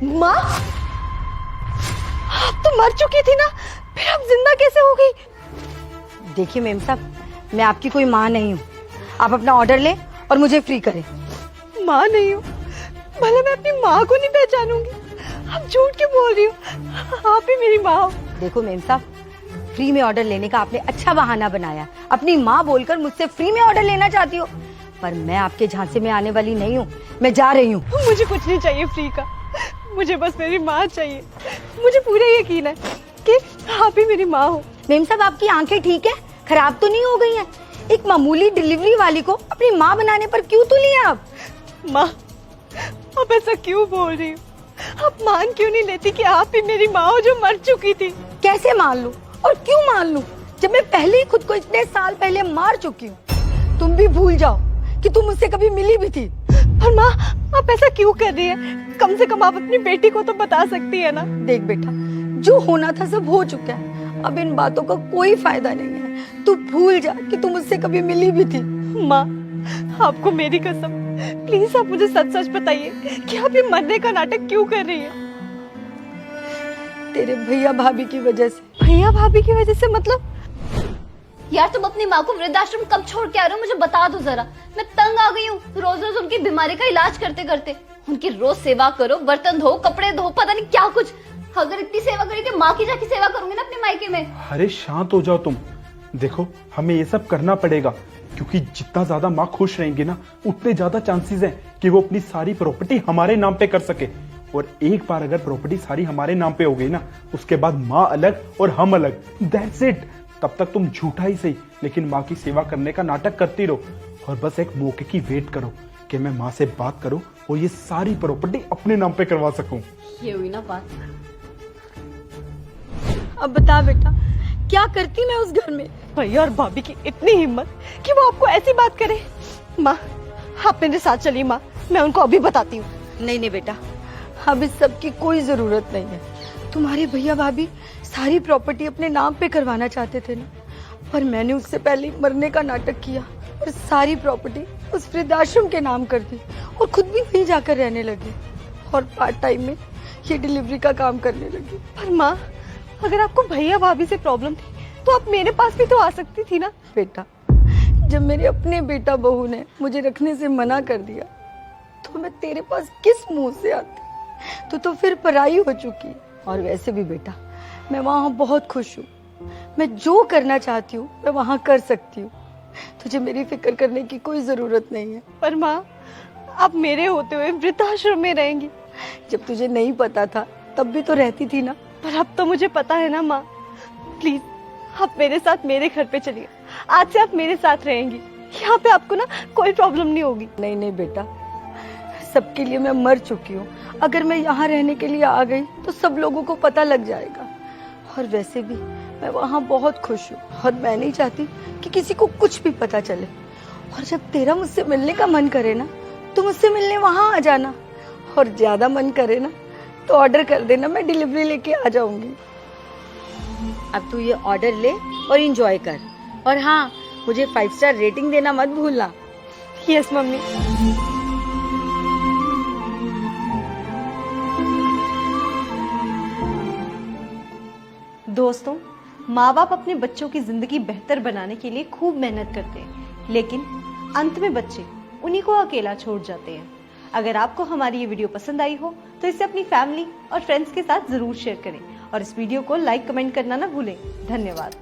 माँ, आप तो मर चुकी थी ना, फिर आप जिंदा कैसे हो गई? देखिए मेम साहब, मैं आपकी कोई माँ नहीं हूँ। आप अपना ऑर्डर लें और मुझे फ्री करें। माँ नहीं हूँ? भला मैं अपनी माँ को नहीं पहचानूंगी? आप झूठ क्यों बोल रही हो? आप ही मेरी माँ हो। देखो मेम साहब, फ्री में ऑर्डर लेने का आपने अच्छा बहाना बनाया। अपनी माँ बोलकर मुझसे फ्री में ऑर्डर लेना चाहती हो, पर मैं आपके झांसे में आने वाली नहीं हूँ। मैं जा रही हूँ। मुझे कुछ नहीं चाहिए फ्री का, मुझे बस मेरी माँ चाहिए। मुझे पूरा यकीन है कि आप ही मेरी माँ हो। मेम साहब, आपकी आंखें ठीक है? खराब तो नहीं हो गई हैं? एक मामूली डिलीवरी वाली को अपनी माँ बनाने पर क्यों तुली हैं आप? माँ, आप ऐसा क्यों बोल रही हो? आप मान क्यों नहीं लेती कि आप ही मेरी माँ हो जो मर चुकी थी? कैसे मान लूं और क्यों मान लूं जब मैं पहले ही खुद को इतने साल पहले मार चुकी हूँ। तुम भी भूल जाओ कि तुम मुझसे कभी मिली भी थी। पर माँ, आप ऐसा क्यों कर रही है? कम से कम आप अपनी बेटी को तो बता सकती है ना। देख बेटा, जो होना था सब हो चुका है। अब इन बातों का कोई फायदा नहीं है। तू भूल जा कि तुम मुझसे कभी मिली भी थी। माँ, आपको मेरी कसम, प्लीज आप मुझे सच सच बताइए कि आप ये मरने का नाटक क्यों कर रही है? तेरे भैया भाभी की वजह से। भैया भाभी की वजह से मतलब? यार तुम अपनी माँ को वृद्धाश्रम कब छोड़ के आ रहे हो, मुझे बता दो जरा। मैं तंग आ गई हूँ रोज रोज उनकी बीमारी का इलाज करते करते। उनकी रोज सेवा करो, बर्तन धो, कपड़े धो, पता नहीं क्या कुछ। अगर इतनी सेवा करी तो माँ की जाके सेवा करूंगी ना अपने मायके में। अरे शांत हो जाओ तुम। देखो, हमें ये सब करना पड़ेगा क्योंकि जितना ज्यादा माँ खुश रहेंगी ना, उतने ज्यादा चांसेस हैं कि वो अपनी सारी प्रॉपर्टी हमारे नाम पे कर सके। और एक बार अगर प्रॉपर्टी सारी हमारे नाम पे हो गई ना, उसके बाद माँ अलग और हम अलग, दैट्स इट। तब तक तुम झूठा ही सही लेकिन माँ की सेवा करने का नाटक करती रहो और बस एक मौके की वेट करो कि मैं माँ से बात करूं और ये सारी प्रॉपर्टी अपने नाम पे करवा सकूं। ये हुई ना बात। अब बता बेटा, क्या करती मैं उस घर में? भैया और भाभी की इतनी हिम्मत कि वो आपको ऐसी बात करे। माँ, आप मेरे साथ चलिए माँ, मैं उनको अभी बताती हूँ। नहीं नहीं बेटा, अब इस सब की कोई जरूरत नहीं है। तुम्हारे भैया भाभी सारी प्रॉपर्टी अपने नाम पे करवाना चाहते थे ना, पर मैंने उससे पहले मरने का नाटक किया और सारी प्रॉपर्टी उस वृद्धाश्रम के नाम कर दी और खुद भी वहीं जाकर रहने लगी और पार्ट टाइम में ये डिलीवरी का काम करने लगी। पर माँ, अगर आपको भैया भाभी से प्रॉब्लम थी तो आप मेरे पास भी तो आ सकती थी ना। बेटा, जब मेरे अपने बेटा बहू ने मुझे रखने से मना कर दिया तो मैं तेरे पास किस मुंह से आती? तो फिर पराई हो चुकी। और वैसे भी बेटा, मैं वहाँ बहुत खुश हूँ। मैं जो करना चाहती हूँ मैं वहाँ कर सकती हूँ। तुझे मेरी फिक्र करने की कोई जरूरत नहीं है। पर माँ, आप मेरे होते हुए वृद्धाश्रम में रहेंगी। जब तुझे नहीं पता था तब भी तो रहती थी ना, पर अब तो मुझे पता है ना। माँ प्लीज, आप मेरे साथ मेरे घर पे चलिए। आज से आप मेरे साथ रहेंगी। यहाँ पे आपको ना कोई प्रॉब्लम नहीं होगी। नहीं नहीं बेटा, सबके लिए मैं मर चुकी हूँ। अगर मैं यहाँ रहने के लिए आ गई तो सब लोगों को पता लग जाएगा। और वैसे भी मैं वहाँ बहुत खुश हूँ और मैं नहीं चाहती कि किसी को कुछ भी पता चले। और जब तेरा मुझसे मिलने का मन करे ना, तो मुझसे मिलने वहाँ आ जाना। और ज्यादा मन करे ना तो ऑर्डर कर देना, मैं डिलीवरी लेके आ जाऊंगी। अब तू ये ऑर्डर ले और एंजॉय कर। और हाँ, मुझे 5 स्टार रेटिंग देना मत भूलना। Yes mummy. दोस्तों, माँ बाप अपने बच्चों की जिंदगी बेहतर बनाने के लिए खूब मेहनत करते हैं, लेकिन अंत में बच्चे उन्हीं को अकेला छोड़ जाते हैं। अगर आपको हमारी ये वीडियो पसंद आई हो तो इसे अपनी फैमिली और फ्रेंड्स के साथ जरूर शेयर करें और इस वीडियो को लाइक कमेंट करना ना भूलें। धन्यवाद।